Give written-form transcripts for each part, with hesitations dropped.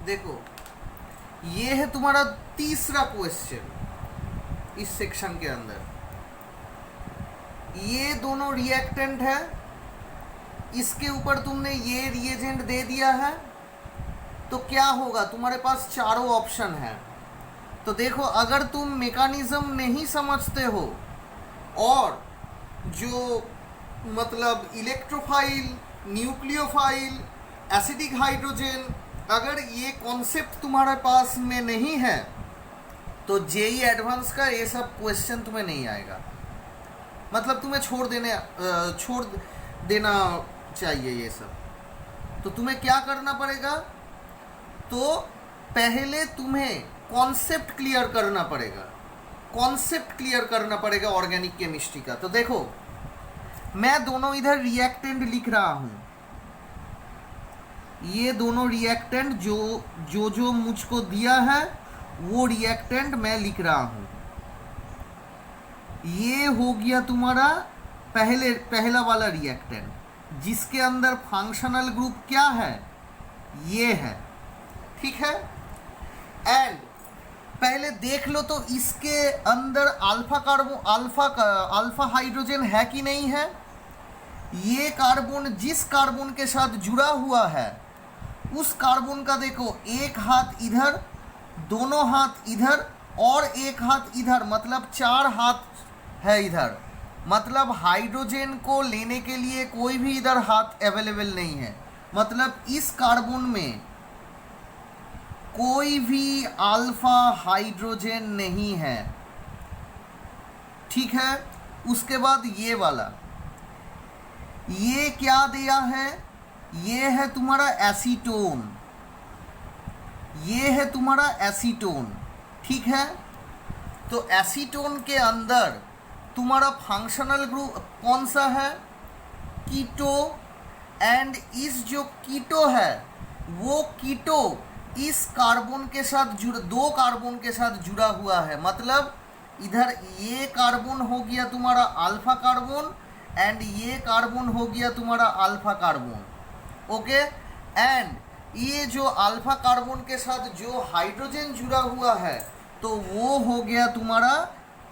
देखो ये है तुम्हारा तीसरा क्वेश्चन इस सेक्शन के अंदर। ये दोनों रिएक्टेंट है, इसके ऊपर तुमने ये रिएजेंट दे दिया है, तो क्या होगा? तुम्हारे पास चारों ऑप्शन है। तो देखो, अगर तुम मेकानिज्म नहीं समझते हो और जो मतलब इलेक्ट्रोफाइल, न्यूक्लियोफाइल, एसिडिक हाइड्रोजन, अगर ये कॉन्सेप्ट तुम्हारे पास में नहीं है तो जेई एडवांस का ये सब क्वेश्चन तुम्हें नहीं आएगा। मतलब तुम्हें छोड़ देना चाहिए ये सब। तो तुम्हें क्या करना पड़ेगा? तो पहले तुम्हें कॉन्सेप्ट क्लियर करना पड़ेगा, कॉन्सेप्ट क्लियर करना पड़ेगा ऑर्गेनिक केमिस्ट्री का। तो देखो, मैं दोनों इधर रिएक्टेंट लिख रहा हूँ। ये दोनों रिएक्टेंट जो मुझको दिया है वो रिएक्टेंट मैं लिख रहा हूँ। ये हो गया तुम्हारा पहला वाला रिएक्टेंट, जिसके अंदर फंक्शनल ग्रुप क्या है? ये है, ठीक है। एंड पहले देख लो तो इसके अंदर अल्फा हाइड्रोजन है कि नहीं है। ये कार्बन जिस कार्बन के साथ जुड़ा हुआ है उस कार्बन का देखो, एक हाथ इधर, दोनों हाथ इधर और एक हाथ इधर, मतलब 4 हाथ है इधर। मतलब हाइड्रोजन को लेने के लिए कोई भी इधर हाथ अवेलेबल नहीं है। मतलब इस कार्बन में कोई भी अल्फा हाइड्रोजन नहीं है, ठीक है। उसके बाद ये वाला, ये क्या दिया है? ये है तुम्हारा एसीटोन, ये है तुम्हारा एसीटोन, ठीक है। तो एसीटोन के अंदर तुम्हारा फंक्शनल ग्रुप कौन सा है? कीटो। एंड इस जो कीटो है वो कीटो इस कार्बन के साथ दो कार्बन के साथ जुड़ा हुआ है। मतलब इधर ये कार्बन हो गया तुम्हारा अल्फा कार्बन एंड ये कार्बन हो गया तुम्हारा अल्फा कार्बन, ओके। एंड ये जो अल्फा कार्बन के साथ जो हाइड्रोजन जुड़ा हुआ है तो वो हो गया तुम्हारा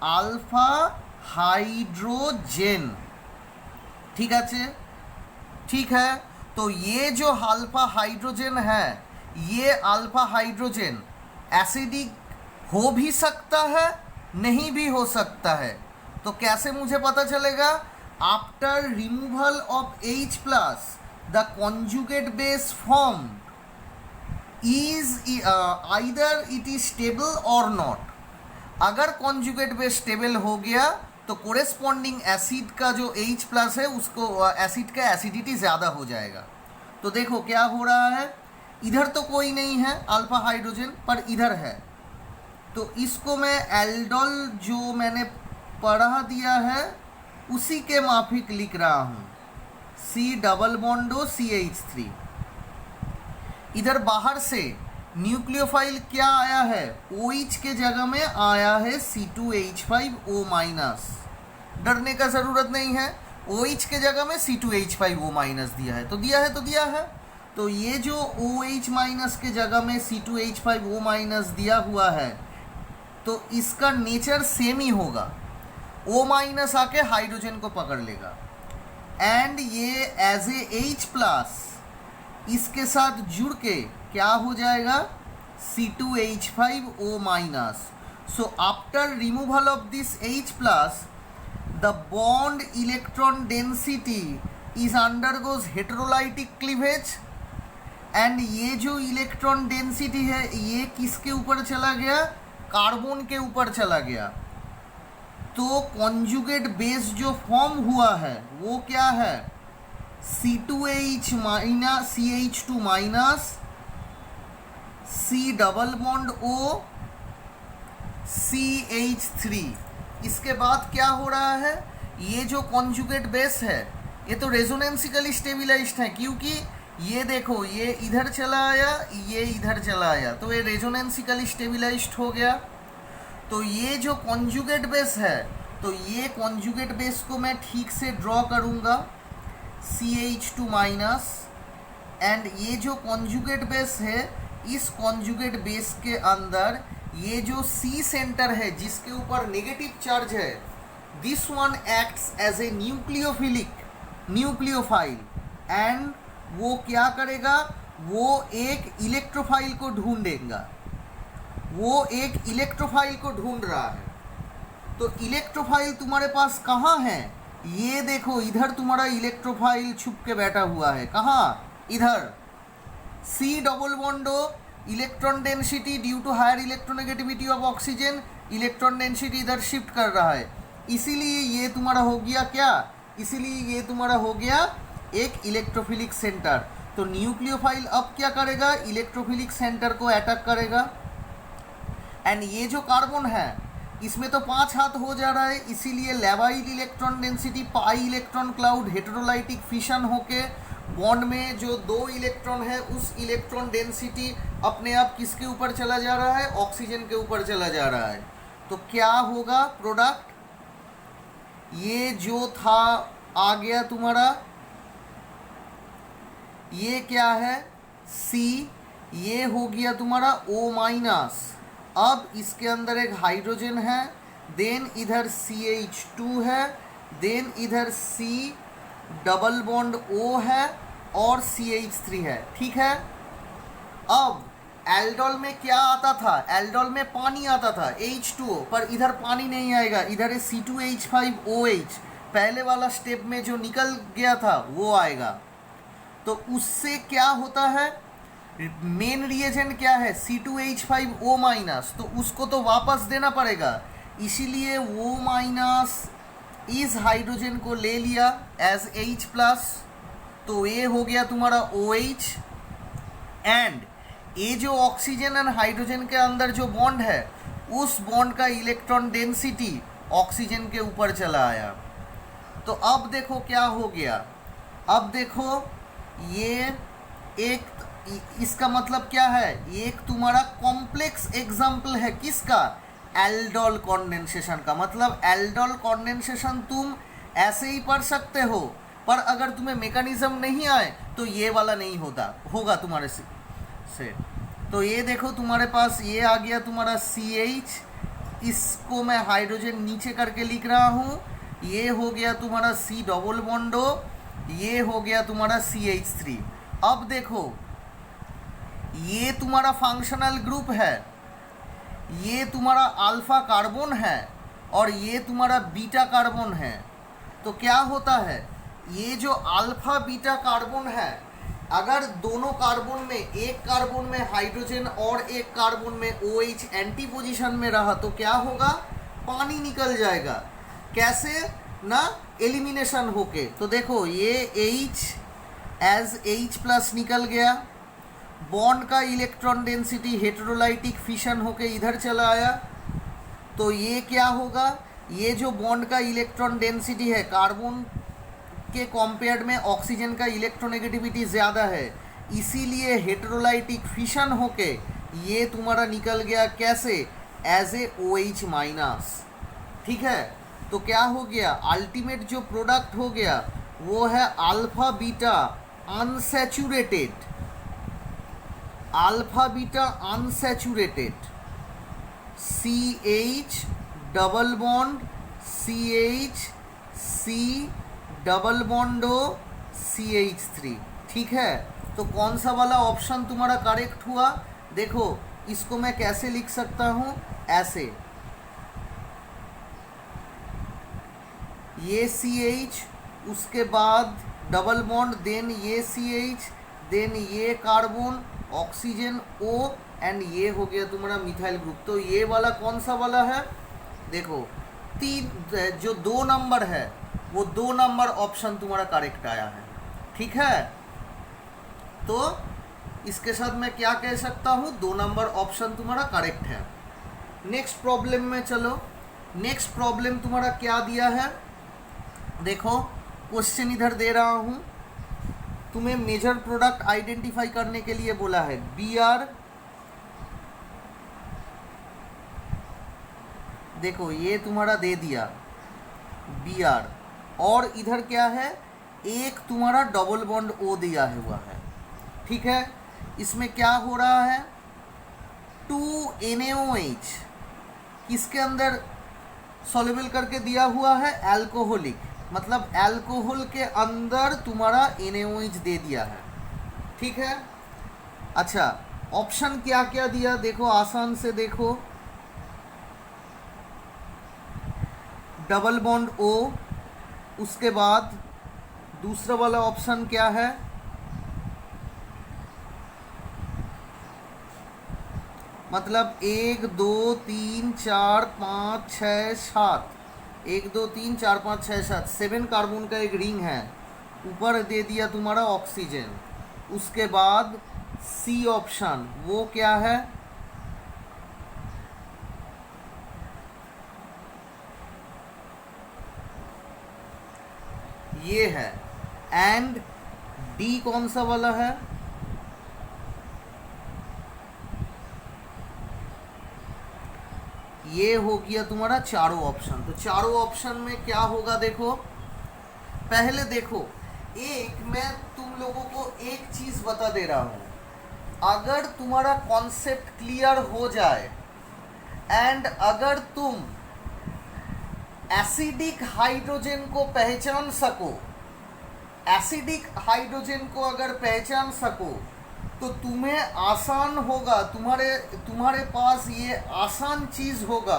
अल्फा हाइड्रोजन, ठीक है, ठीक है। तो ये जो अल्फा हाइड्रोजन है, ये अल्फा हाइड्रोजन एसिडिक हो भी सकता है, नहीं भी हो सकता है। तो कैसे मुझे पता चलेगा? After removal of H plus the conjugate base form is either it is stable और नॉट। अगर कॉन्जुगेट बेस स्टेबल हो गया तो कोरेस्पॉन्डिंग एसिड का जो H प्लस है उसको एसिड का एसिडिटी ज़्यादा हो जाएगा। तो देखो क्या हो रहा है, इधर तो कोई नहीं है अल्फा हाइड्रोजन, पर इधर है। तो इसको मैं एल्डोल जो मैंने पढ़ा दिया है उसी के माफिक लिख रहा हूँ, C डबल बॉन्डो CH3। इधर बाहर से न्यूक्लियोफाइल क्या आया है? OH के जगह में आया है C2H5O माइनस। डरने का ज़रूरत नहीं है, OH के जगह में C2H5O माइनस दिया है तो दिया है तो दिया है। तो ये जो OH माइनस के जगह में C2H5O माइनस दिया हुआ है तो इसका नेचर सेम ही होगा। O माइनस आके हाइड्रोजन को पकड़ लेगा एंड ये एज ए H प्लस इसके साथ जुड़ के क्या हो जाएगा? C2H5O minus. So after removal of this H plus the bond electron density is undergoes heterolytic cleavage and ये जो इलेक्ट्रॉन डेंसिटी है ये किसके ऊपर चला गया? कार्बन के ऊपर चला गया। तो कॉन्जुगेट बेस जो फॉर्म हुआ है वो क्या है? C2H minus CH2 minus C double bond O CH3। इसके बाद क्या हो रहा है? ये जो कॉन्जुगेट बेस है ये तो रेजोनेंसिकली स्टेबिलाइज्ड है, क्योंकि ये देखो ये इधर चला आया, ये इधर चला आया, तो ये रेजोनेंसिकली स्टेबिलाइज्ड हो गया। तो ये जो कॉन्जुगेट बेस है, तो ये कॉन्जुगेट बेस को मैं ठीक से ड्रॉ करूँगा CH2 माइनस एंड ये जो कॉन्जुगेट बेस है इस कॉन्जुगेट बेस के अंदर ये जो सी सेंटर है जिसके ऊपर नेगेटिव चार्ज है, this one acts as a nucleophile and वो क्या करेगा, वो एक इलेक्ट्रोफाइल को ढूंढेगा, वो एक इलेक्ट्रोफाइल को ढूंढ रहा है। तो इलेक्ट्रोफाइल तुम्हारे पास कहाँ है, ये देखो इधर तुम्हारा इलेक्ट्रोफाइल छुप के बैठा हुआ है। कहाँ, इधर। C double bond O electron density due to higher electronegativity of oxygen, electron density इधर शिफ्ट कर रहा है, इसीलिए ये तुम्हारा हो गया क्या, इसीलिए ये तुम्हारा हो गया एक इलेक्ट्रोफिलिक सेंटर। तो न्यूक्लियोफाइल अब क्या करेगा, इलेक्ट्रोफिलिक सेंटर को अटैक करेगा। एंड ये जो कार्बन है इसमें तो 5 हाथ हो जा रहा है, इसीलिए लेवाइल electron density pi electron cloud heterolytic fission होके बॉन्ड में जो 2 इलेक्ट्रॉन है उस इलेक्ट्रॉन डेंसिटी अपने आप किसके ऊपर चला जा रहा है, ऑक्सीजन के ऊपर चला जा रहा है। तो क्या होगा प्रोडक्ट, ये जो था आ गया तुम्हारा, ये क्या है C, ये हो गया तुम्हारा O-। अब इसके अंदर एक हाइड्रोजन है, देन इधर CH2 है, देन इधर C डबल बॉन्ड O है और CH3 है, ठीक है। अब एल्डोल में क्या आता था, एल्डोल में पानी आता था H2O, पर इधर पानी नहीं आएगा, इधर है C2H5OH, पहले वाला स्टेप में जो निकल गया था वो आएगा। तो उससे क्या होता है, मेन रिएजेंट क्या है C2H5O-, तो उसको तो वापस देना पड़ेगा, इसीलिए O- इस हाइड्रोजन को ले लिया एज H+, तो ये हो गया तुम्हारा OH। एंड ये जो ऑक्सीजन एंड हाइड्रोजन के अंदर जो बॉन्ड है उस बॉन्ड का इलेक्ट्रॉन डेंसिटी ऑक्सीजन के ऊपर चला आया। तो अब देखो क्या हो गया, अब देखो ये एक, इसका मतलब क्या है, एक तुम्हारा कॉम्प्लेक्स एग्जाम्पल है किसका, एल्डोल कंडेंसेशन का। मतलब एल्डोल कंडेंसेशन तुम ऐसे ही पढ़ सकते हो, पर अगर तुम्हें मैकेनिज्म नहीं आए तो ये वाला नहीं होगा तुम्हारे से। तो ये देखो तुम्हारे पास ये आ गया तुम्हारा CH, इसको मैं हाइड्रोजन नीचे करके लिख रहा हूँ, ये हो गया तुम्हारा C डबल बॉन्डो, ये हो गया तुम्हारा CH3। अब देखो ये तुम्हारा फंक्शनल ग्रुप है, ये तुम्हारा अल्फा कार्बन है और ये तुम्हारा बीटा कार्बन है। तो क्या होता है, ये जो अल्फा बीटा कार्बन है, अगर दोनों कार्बन में, एक कार्बन में हाइड्रोजन और एक कार्बन में OH एंटी पोजीशन में रहा तो क्या होगा, पानी निकल जाएगा। कैसे ना, एलिमिनेशन होके। तो देखो ये H एज H+ निकल गया, बॉन्ड का इलेक्ट्रॉन डेंसिटी हेटेरोलाइटिक फिशन होके इधर चला आया। तो ये क्या होगा, ये जो बॉन्ड का इलेक्ट्रॉन डेंसिटी है कार्बन के कंपेयर में ऑक्सीजन का इलेक्ट्रोनेगेटिविटी ज़्यादा है, इसीलिए हेटेरोलाइटिक फिशन होके ये तुम्हारा निकल गया कैसे, एज ए OH-। ठीक है। तो क्या हो गया, अल्टीमेट जो प्रोडक्ट हो गया वो है alpha beta unsaturated, alpha beta unsaturated CH double bond CH C double बॉन्डो CH3। ठीक है। तो कौन सा वाला ऑप्शन तुम्हारा करेक्ट हुआ, देखो इसको मैं कैसे लिख सकता हूँ, ऐसे, ये CH, उसके बाद डबल बॉन्ड, देन ये CH, देन ये कार्बन, ऑक्सीजन O, एंड ये हो गया तुम्हारा मिथाइल ग्रुप। तो ये वाला कौन सा वाला है, देखो जो 2 नंबर है वो 2 नंबर ऑप्शन तुम्हारा करेक्ट आया है। ठीक है। तो इसके साथ मैं क्या कह सकता हूँ, 2 नंबर ऑप्शन तुम्हारा करेक्ट है। नेक्स्ट प्रॉब्लम में चलो। नेक्स्ट प्रॉब्लम तुम्हारा क्या दिया है, देखो क्वेश्चन इधर दे रहा हूँ, तुम्हें मेजर प्रोडक्ट आइडेंटिफाई करने के लिए बोला है। Br, देखो ये तुम्हारा दे दिया Br, और इधर क्या है, एक तुम्हारा डबल बॉन्ड O दिया हुआ है। ठीक है। इसमें क्या हो रहा है, 2NaOH किसके अंदर सॉल्युबल करके दिया हुआ है, अल्कोहलिक, मतलब अल्कोहल के अंदर तुम्हारा NaOH दे दिया है, ठीक है। अच्छा, ऑप्शन क्या क्या दिया देखो, आसान से देखो, डबल बॉन्ड O, उसके बाद दूसरा वाला ऑप्शन क्या है, मतलब 1 2 3 4 5 6 7, 1 2 3 4 5 6 7, 7 कार्बन का एक रिंग है, ऊपर दे दिया तुम्हारा ऑक्सीजन। उसके बाद सी ऑप्शन, वो क्या है, ये है। एंड डी कौन सा वाला है, ये हो गया तुम्हारा चारों ऑप्शन। तो चारों ऑप्शन में क्या होगा देखो, पहले देखो, एक मैं तुम लोगों को एक चीज बता दे रहा हूं, अगर तुम्हारा कॉन्सेप्ट क्लियर हो जाए एंड अगर तुम एसिडिक हाइड्रोजन को पहचान सको, एसिडिक हाइड्रोजन को अगर पहचान सको तो तुम्हें आसान होगा, तुम्हारे पास ये आसान चीज होगा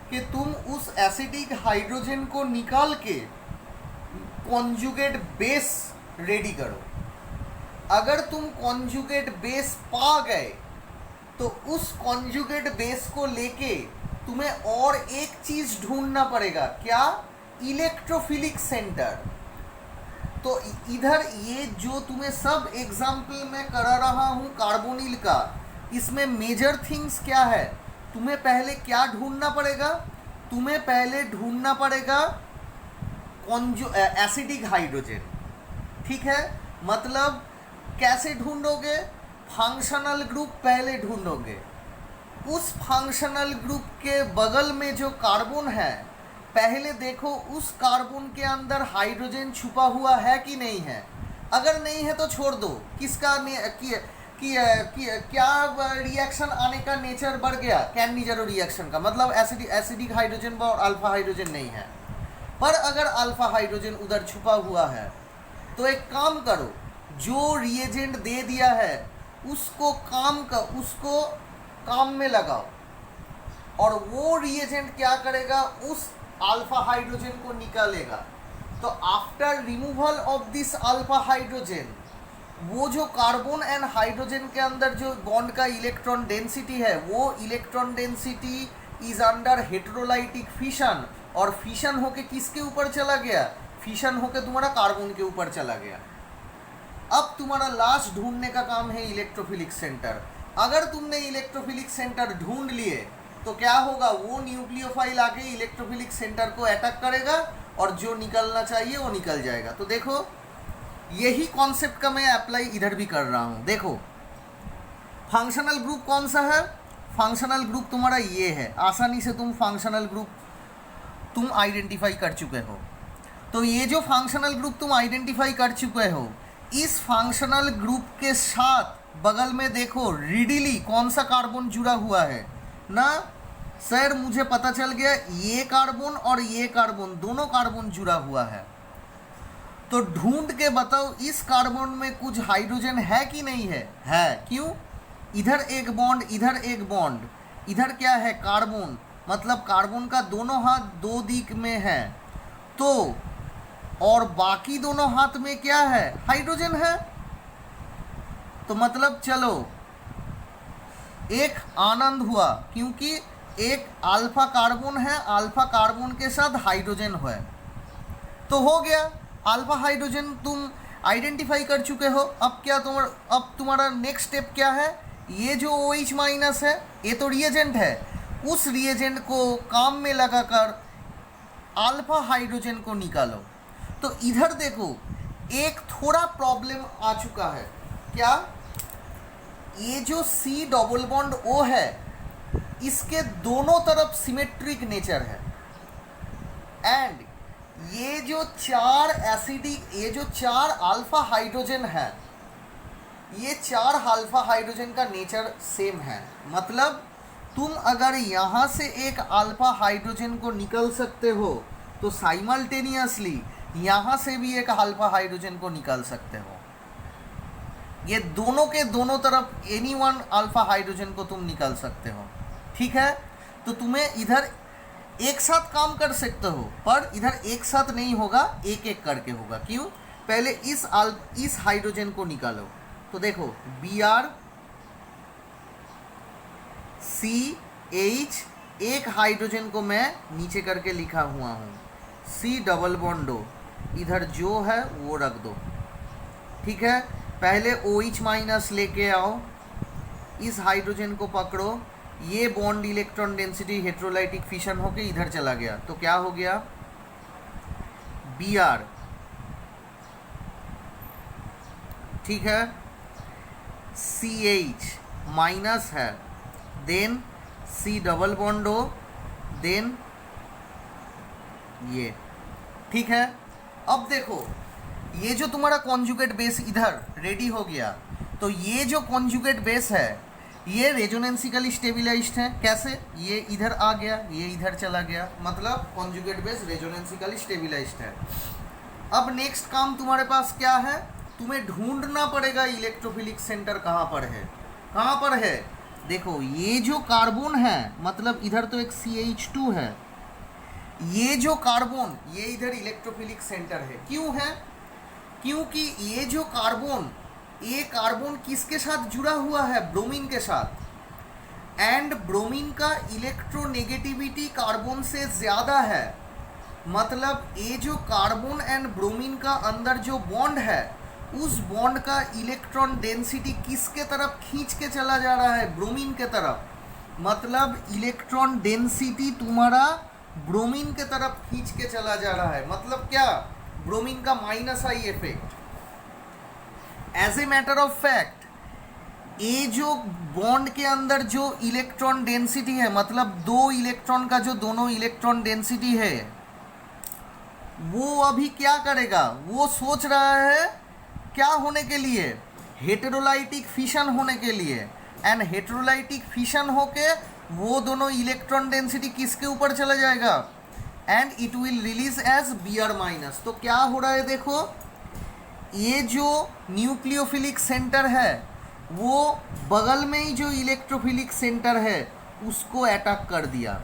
कि तुम उस एसिडिक हाइड्रोजन को निकाल के कॉन्जुगेट बेस रेडी करो। अगर तुम कॉन्जुगेट बेस पा गए तो उस कॉन्जुगेट बेस को लेके तुम्हें और एक चीज ढूंढना पड़ेगा, क्या, इलेक्ट्रोफिलिक सेंटर। तो इधर ये जो तुम्हें सब एग्जाम्पल मैं करा रहा हूँ कार्बोनिल का, इसमें मेजर थिंग्स क्या है, तुम्हें पहले क्या ढूंढना पड़ेगा, तुम्हें पहले ढूंढना पड़ेगा एसिडिक हाइड्रोजन, ठीक है। मतलब कैसे ढूंढोगे, फंक्शनल ग्रुप पहले ढूंढोगे, उस फंक्शनल ग्रुप के बगल में जो कार्बन है पहले देखो उस कार्बन के अंदर हाइड्रोजन छुपा हुआ है कि नहीं है। अगर नहीं है तो छोड़ दो, किसका क्या रिएक्शन आने का नेचर बढ़ गया, कैन-नीज़ेरो रिएक्शन का, मतलब एसिडिक हाइड्रोजन और अल्फा हाइड्रोजन नहीं है। पर अगर अल्फा हाइड्रोजन उधर छुपा हुआ है तो एक काम करो, जो रिएजेंट दे दिया है उसको काम में लगाओ, और वो रिएजेंट क्या करेगा, उस अल्फा हाइड्रोजन को निकालेगा। तो after removal of this alpha hydrogen, वो जो कार्बन एंड हाइड्रोजन के अंदर जो बॉन्ड का इलेक्ट्रॉन डेंसिटी है, वो electron density is under heterolytic fission, और फिशन होके किसके ऊपर चला गया, फिशन होके तुम्हारा कार्बन के ऊपर चला गया। अब तुम्हारा लास्ट ढूंढने का काम है इलेक्ट्रोफिलिक सेंटर। अगर तुमने इलेक्ट्रोफिलिक सेंटर ढूंढ लिए तो क्या होगा, वो न्यूक्लियोफाइल आके इलेक्ट्रोफिलिक सेंटर को अटैक करेगा और जो निकलना चाहिए वो निकल जाएगा। तो देखो यही कॉन्सेप्ट का मैं अप्लाई इधर भी कर रहा हूँ। देखो फंक्शनल ग्रुप कौन सा है, फंक्शनल ग्रुप तुम्हारा ये है, आसानी से तुम फंक्शनल ग्रुप तुम आइडेंटिफाई कर चुके हो। तो ये जो फंक्शनल ग्रुप तुम आइडेंटिफाई कर चुके हो, इस फंक्शनल ग्रुप के साथ बगल में देखो रिडिली कौन सा कार्बन जुड़ा हुआ है ना, सर मुझे पता चल गया ये कार्बन और ये कार्बन दोनों कार्बन जुड़ा हुआ है। तो ढूंढ के बताओ इस कार्बन में कुछ हाइड्रोजन है कि नहीं है, है। क्यों, इधर एक बॉन्ड, इधर एक बॉन्ड, इधर क्या है कार्बन, मतलब कार्बन का दोनों हाथ दो दिक में है, तो और बाकी दोनों हाथ में क्या है, हाइड्रोजन है। तो मतलब चलो एक आनंद हुआ, क्योंकि एक अल्फा कार्बन है, अल्फा कार्बन के साथ हाइड्रोजन है, तो हो गया अल्फा हाइड्रोजन तुम आइडेंटिफाई कर चुके हो। अब क्या तुम्हारा नेक्स्ट स्टेप क्या है, ये जो OH माइनस है ये तो रिएजेंट है, उस रिएजेंट को काम में लगाकर अल्फा हाइड्रोजन को निकालो। तो इधर देखो एक थोड़ा प्रॉब्लम आ चुका है, क्या, ये जो C डबल बॉन्ड O है इसके दोनों तरफ सिमेट्रिक नेचर है, एंड ये जो चार एसिडिक, ये जो चार अल्फा हाइड्रोजन है ये 4 अल्फा हाइड्रोजन का नेचर सेम है, मतलब तुम अगर यहाँ से एक अल्फा हाइड्रोजन को निकल सकते हो तो साइमल्टेनियसली यहाँ से भी एक अल्फा हाइड्रोजन को निकाल सकते हो। ये दोनों के दोनों तरफ एनी वन अल्फा हाइड्रोजन को तुम निकाल सकते हो, ठीक है। तो तुम्हें इधर एक साथ काम कर सकते हो, पर इधर एक साथ नहीं होगा, एक एक करके होगा। क्यों? पहले इस हाइड्रोजन को निकालो। तो देखो Br CH, एक हाइड्रोजन को मैं नीचे करके लिखा हुआ हूँ, C डबल बॉन्ड O, इधर जो है वो रख दो, ठीक है। पहले OH माइनस लेके आओ, इस हाइड्रोजन को पकड़ो, ये bond electron density heterolytic fission होके इधर चला गया, तो क्या हो गया Br, ठीक है। CH माइनस है, then C double bond O, then ये, ठीक है। अब देखो ये जो तुम्हारा कॉन्जुगेट बेस इधर रेडी हो गया, तो ये जो कॉन्जुगेट बेस है ये रेजोनेंसिकली स्टेबिलाइज्ड है। कैसे? ये इधर आ गया, ये इधर चला गया, मतलब कॉन्जुगेट बेस रेजोनेंसिकली स्टेबिलाइज्ड है। अब नेक्स्ट काम तुम्हारे पास क्या है? तुम्हें ढूंढना पड़ेगा इलेक्ट्रोफिलिक सेंटर कहाँ पर है। कहाँ पर है? देखो ये जो कार्बन है, मतलब इधर तो एक CH2 है, ये जो कार्बन ये इधर इलेक्ट्रोफिलिक सेंटर है। क्यों है? क्योंकि ये जो कार्बन, ये कार्बन किसके साथ जुड़ा हुआ है? ब्रोमीन के साथ। एंड ब्रोमीन का इलेक्ट्रोनेगेटिविटी कार्बन से ज़्यादा है, मतलब ये जो कार्बन एंड ब्रोमीन का अंदर जो बॉन्ड है, उस बॉन्ड का इलेक्ट्रॉन डेंसिटी किसके तरफ खींच के चला जा रहा है? ब्रोमीन के तरफ। मतलब इलेक्ट्रॉन डेंसिटी तुम्हारा ब्रोमीन के तरफ खींच के चला जा रहा है। मतलब क्या? ब्रोमीन का minus I effect. As a matter of fact, ये जो बॉन्ड के अंदर जो इलेक्ट्रॉन डेंसिटी है, मतलब दो इलेक्ट्रॉन का जो दोनों इलेक्ट्रॉन डेंसिटी है, वो अभी क्या करेगा? वो सोच रहा है क्या होने के लिए? हेटेरोलाइटिक फिशन होने के लिए। एंड हेटेरोलाइटिक फिशन होके वो दोनों इलेक्ट्रॉन डेंसिटी किसके ऊपर चला जाएगा? And it will release as Br minus. तो क्या हो रहा है? देखो ये जो न्यूक्लियोफिलिक सेंटर है वो बगल में ही जो इलेक्ट्रोफिलिक सेंटर है उसको अटैक कर दिया।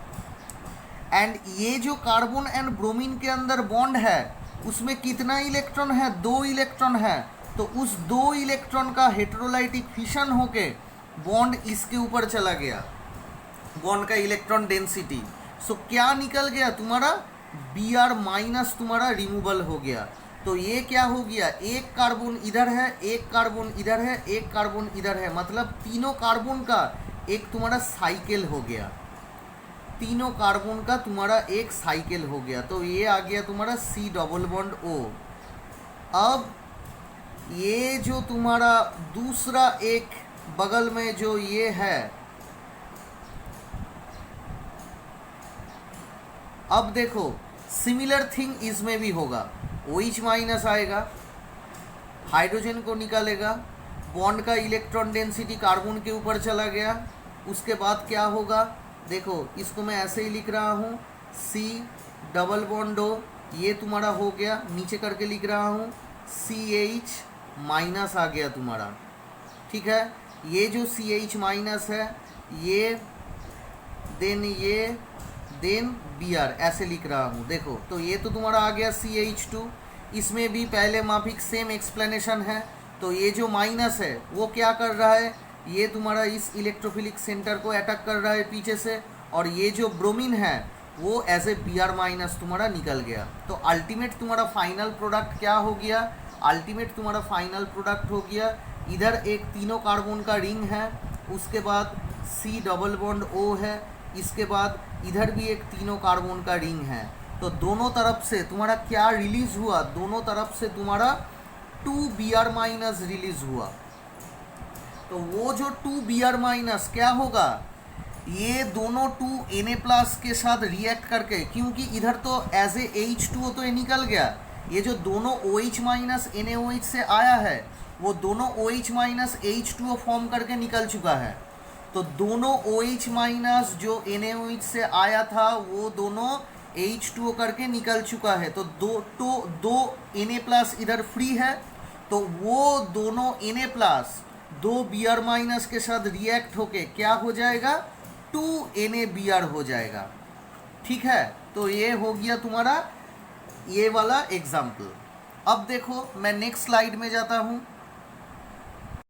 एंड ये जो कार्बन एंड ब्रोमीन के अंदर बॉन्ड है उसमें कितना इलेक्ट्रॉन है? 2 इलेक्ट्रॉन है। तो उस 2 इलेक्ट्रॉन का हेटेरोलाइटिक फिशन होके बॉन्ड इसके ऊपर चला गया, बॉन्ड का इलेक्ट्रॉन डेंसिटी। सो क्या निकल गया? तुम्हारा Br माइनस तुम्हारा रिमूवल हो गया। तो ये क्या हो गया? एक कार्बन इधर है, एक कार्बन इधर है, एक कार्बन इधर है, मतलब तीनों कार्बन का एक तुम्हारा साइकिल हो गया। तीनों कार्बन का तुम्हारा एक साइकिल हो गया। तो ये आ गया तुम्हारा C डबल बॉन्ड O। अब ये जो तुम्हारा दूसरा एक बगल में जो ये है, अब देखो सिमिलर थिंग इसमें भी होगा। OH माइनस आएगा, हाइड्रोजन को निकालेगा, बॉन्ड का इलेक्ट्रॉन डेंसिटी कार्बन के ऊपर चला गया। उसके बाद क्या होगा? देखो इसको मैं ऐसे ही लिख रहा हूँ, C डबल बॉन्ड O, ये तुम्हारा हो गया, नीचे करके लिख रहा हूँ CH माइनस आ गया तुम्हारा, ठीक है। ये जो CH माइनस है ये, देन Br ऐसे लिख रहा हूँ। देखो तो ये तो तुम्हारा आ गया CH2, इसमें भी पहले माफिक सेम एक्सप्लेनेशन है। तो ये जो माइनस है वो क्या कर रहा है? ये तुम्हारा इस इलेक्ट्रोफिलिक सेंटर को अटैक कर रहा है पीछे से, और ये जो ब्रोमीन है वो एज ए Br माइनस तुम्हारा निकल गया। तो अल्टीमेट तुम्हारा फाइनल प्रोडक्ट क्या हो गया? अल्टीमेट तुम्हारा फाइनल प्रोडक्ट हो गया, इधर एक तीनों कार्बन का रिंग है, उसके बाद C डबल बॉन्ड O है, इसके बाद इधर भी एक तीनों कार्बन का रिंग है। तो दोनों तरफ से तुम्हारा क्या रिलीज हुआ? दोनों तरफ से तुम्हारा 2 Br माइनस रिलीज हुआ। तो वो जो 2 Br माइनस क्या होगा? ये दोनों 2 Na+ के साथ रिएक्ट करके, क्योंकि इधर तो एज ए H2O तो ये निकल गया, ये जो दोनों OH माइनस NaOH से आया है वो दोनों OH माइनस H2O फॉर्म करके निकल चुका है। तो दोनों OH माइनस जो NaOH से आया था वो दोनों H2O करके निकल चुका है। तो दो Na प्लस इधर फ्री है, तो वो दोनों Na प्लस दो Br माइनस के साथ रिएक्ट होके क्या हो जाएगा, 2NaBr हो जाएगा। ठीक है, तो ये हो गया तुम्हारा ये वाला एग्जाम्पल। अब देखो मैं नेक्स्ट स्लाइड में जाता हूँ।